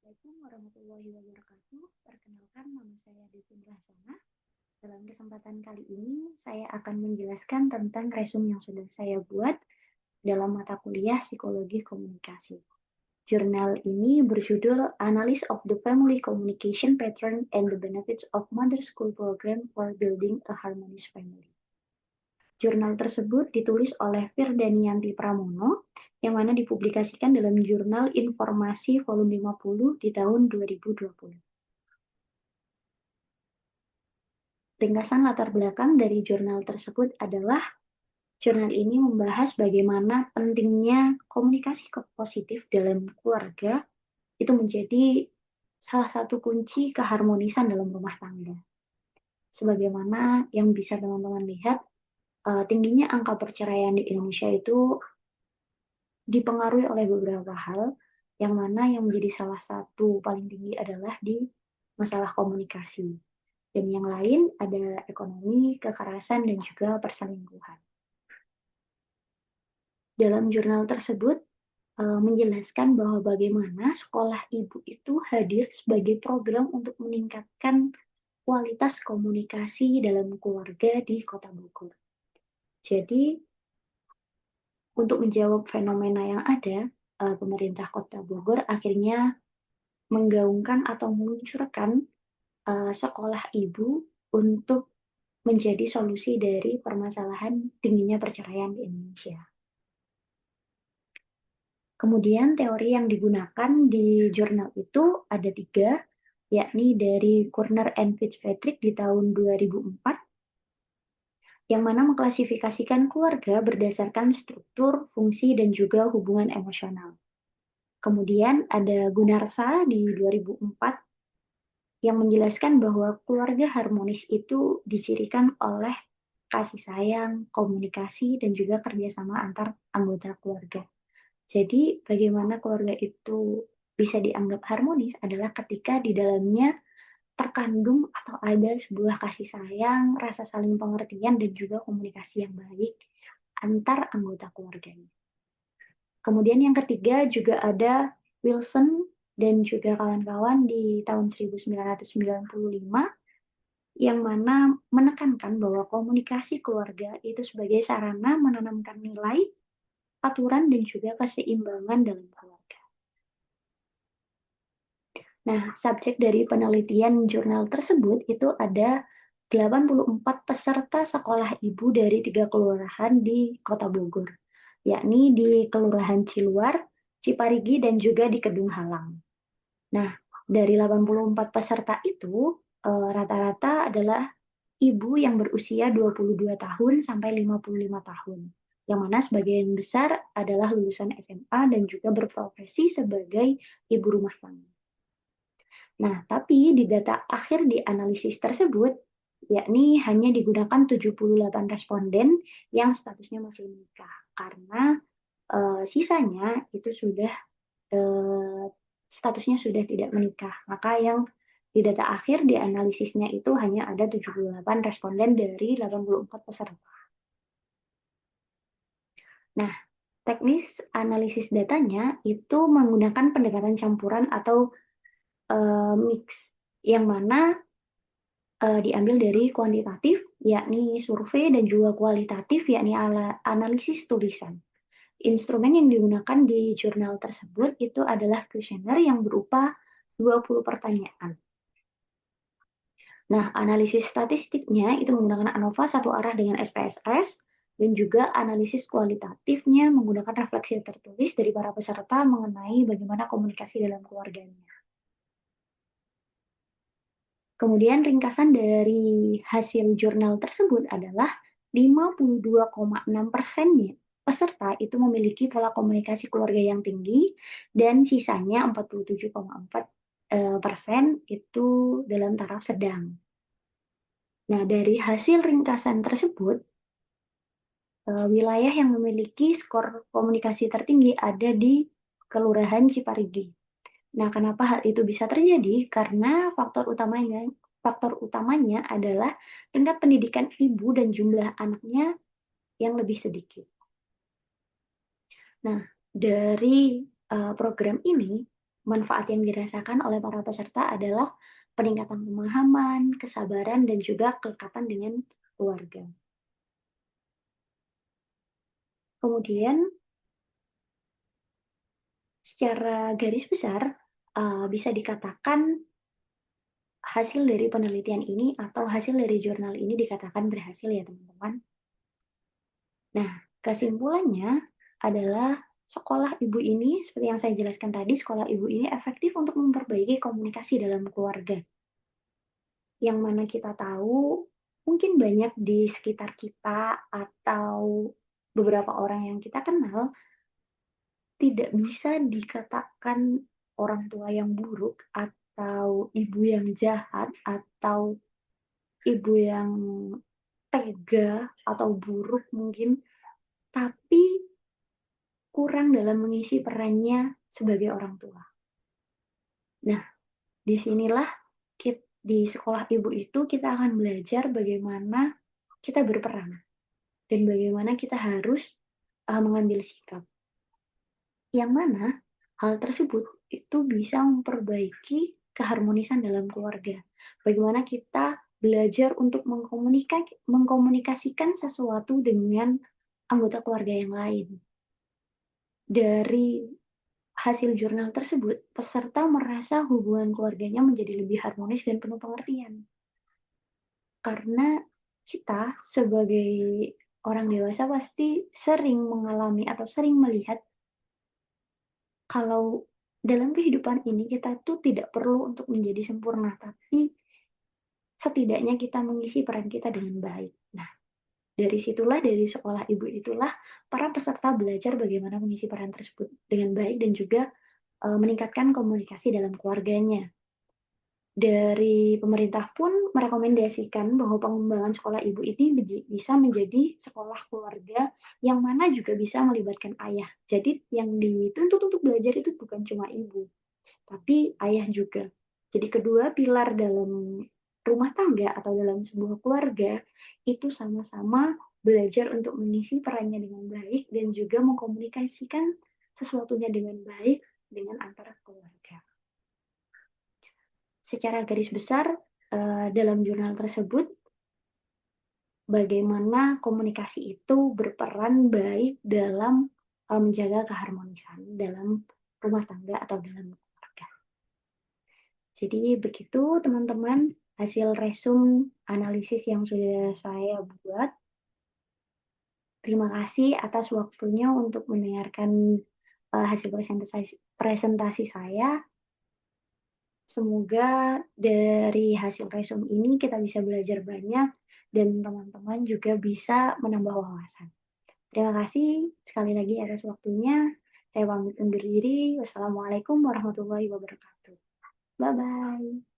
Assalamualaikum warahmatullahi wabarakatuh. Perkenalkan, nama saya Devin Rahsana. Dalam kesempatan kali ini, saya akan menjelaskan tentang resume yang sudah saya buat dalam mata kuliah Psikologi Komunikasi. Jurnal ini berjudul Analysis of the Family Communication Pattern and the Benefits of Mother School Program for Building a Harmonious Family. Jurnal tersebut ditulis oleh Firdanianti Pramono, yang mana dipublikasikan dalam Jurnal Informasi volume 50 di tahun 2020. Ringkasan latar belakang dari jurnal tersebut adalah jurnal ini membahas bagaimana pentingnya komunikasi positif dalam keluarga itu menjadi salah satu kunci keharmonisan dalam rumah tangga. Sebagaimana yang bisa teman-teman lihat, tingginya angka perceraian di Indonesia itu dipengaruhi oleh beberapa hal, yang mana yang menjadi salah satu paling tinggi adalah di masalah komunikasi. Dan yang lain ada ekonomi, kekerasan, dan juga perselingkuhan. Dalam jurnal tersebut menjelaskan bahwa bagaimana sekolah ibu itu hadir sebagai program untuk meningkatkan kualitas komunikasi dalam keluarga di Kota Bogor. Jadi, untuk menjawab fenomena yang ada, pemerintah Kota Bogor akhirnya menggaungkan atau meluncurkan sekolah ibu untuk menjadi solusi dari permasalahan tingginya perceraian di Indonesia. Kemudian teori yang digunakan di jurnal itu ada 3, yakni dari Kurner and Fitzpatrick di tahun 2004, yang mana mengklasifikasikan keluarga berdasarkan struktur, fungsi, dan juga hubungan emosional. Kemudian ada Gunarsa di 2004, yang menjelaskan bahwa keluarga harmonis itu dicirikan oleh kasih sayang, komunikasi, dan juga kerjasama antar anggota keluarga. Jadi, bagaimana keluarga itu bisa dianggap harmonis adalah ketika di dalamnya terkandung atau ada sebuah kasih sayang, rasa saling pengertian, dan juga komunikasi yang baik antar anggota keluarganya. Kemudian yang ketiga juga ada Wilson dan juga kawan-kawan di tahun 1995, yang mana menekankan bahwa komunikasi keluarga itu sebagai sarana menanamkan nilai, aturan, dan juga keseimbangan dalam keluarga. Nah, subjek dari penelitian jurnal tersebut itu ada 84 peserta sekolah ibu dari 3 kelurahan di Kota Bogor, yakni di Kelurahan Ciluar, Ciparigi, dan juga di Kedung Halang. Nah, dari 84 peserta itu, rata-rata adalah ibu yang berusia 22 tahun sampai 55 tahun, yang mana sebagian besar adalah lulusan SMA dan juga berprofesi sebagai ibu rumah tangga. Nah, tapi di data akhir di analisis tersebut, yakni hanya digunakan 78 responden yang statusnya masih menikah, karena sisanya itu sudah statusnya sudah tidak menikah. Maka yang di data akhir di analisisnya itu hanya ada 78 responden dari 84 peserta. Nah, teknis analisis datanya itu menggunakan pendekatan campuran atau mix, yang mana diambil dari kuantitatif, yakni survei, dan juga kualitatif, yakni analisis tulisan. Instrumen yang digunakan di jurnal tersebut itu adalah kuesioner yang berupa 20 pertanyaan. Nah, analisis statistiknya itu menggunakan ANOVA satu arah dengan SPSS, dan juga analisis kualitatifnya menggunakan refleksi tertulis dari para peserta mengenai bagaimana komunikasi dalam keluarganya. Kemudian ringkasan dari hasil jurnal tersebut adalah 52,6% peserta itu memiliki pola komunikasi keluarga yang tinggi, dan sisanya 47,4% itu dalam taraf sedang. Nah, dari hasil ringkasan tersebut, wilayah yang memiliki skor komunikasi tertinggi ada di Kelurahan Ciparigi. Nah, kenapa hal itu bisa terjadi? Karena faktor utamanya adalah tingkat pendidikan ibu dan jumlah anaknya yang lebih sedikit. Nah, dari program ini Manfaat yang dirasakan oleh para peserta adalah peningkatan pemahaman, kesabaran, dan juga kelekatan dengan keluarga. Kemudian secara garis besar, bisa dikatakan hasil dari penelitian ini atau hasil dari jurnal ini dikatakan berhasil ya teman-teman. Nah, kesimpulannya adalah sekolah ibu ini, seperti yang saya jelaskan tadi, sekolah ibu ini efektif untuk memperbaiki komunikasi dalam keluarga. Yang mana kita tahu, mungkin banyak di sekitar kita atau beberapa orang yang kita kenal tidak bisa dikatakan orang tua yang buruk atau ibu yang jahat atau ibu yang tega atau buruk mungkin, tapi kurang dalam mengisi perannya sebagai orang tua. Nah, disinilah di sekolah ibu itu kita akan belajar bagaimana kita berperan dan bagaimana kita harus mengambil sikap. Yang mana hal tersebut itu bisa memperbaiki keharmonisan dalam keluarga. Bagaimana kita belajar untuk mengkomunikasikan sesuatu dengan anggota keluarga yang lain. Dari hasil jurnal tersebut, peserta merasa hubungan keluarganya menjadi lebih harmonis dan penuh pengertian. Karena kita sebagai orang dewasa pasti sering mengalami atau sering melihat kalau dalam kehidupan ini kita tuh tidak perlu untuk menjadi sempurna, tapi setidaknya kita mengisi peran kita dengan baik. Nah, dari situlah, dari sekolah ibu itulah, para peserta belajar bagaimana mengisi peran tersebut dengan baik dan juga meningkatkan komunikasi dalam keluarganya. Dari pemerintah pun merekomendasikan bahwa pengembangan sekolah ibu ini bisa menjadi sekolah keluarga yang mana juga bisa melibatkan ayah. Jadi yang dituntut untuk belajar itu bukan cuma ibu, tapi ayah juga. Jadi kedua pilar dalam rumah tangga atau dalam sebuah keluarga itu sama-sama belajar untuk mengisi perannya dengan baik dan juga mengkomunikasikan sesuatunya dengan baik dengan antara keluarga. Secara garis besar, dalam jurnal tersebut, bagaimana komunikasi itu berperan baik dalam menjaga keharmonisan dalam rumah tangga atau dalam keluarga. Jadi begitu teman-teman hasil resum analisis yang sudah saya buat. Terima kasih atas waktunya untuk mendengarkan hasil presentasi saya. Semoga dari hasil resum ini kita bisa belajar banyak dan teman-teman juga bisa menambah wawasan. Terima kasih sekali lagi atas waktunya. Saya pamit undur diri. Wassalamualaikum warahmatullahi wabarakatuh. Bye-bye.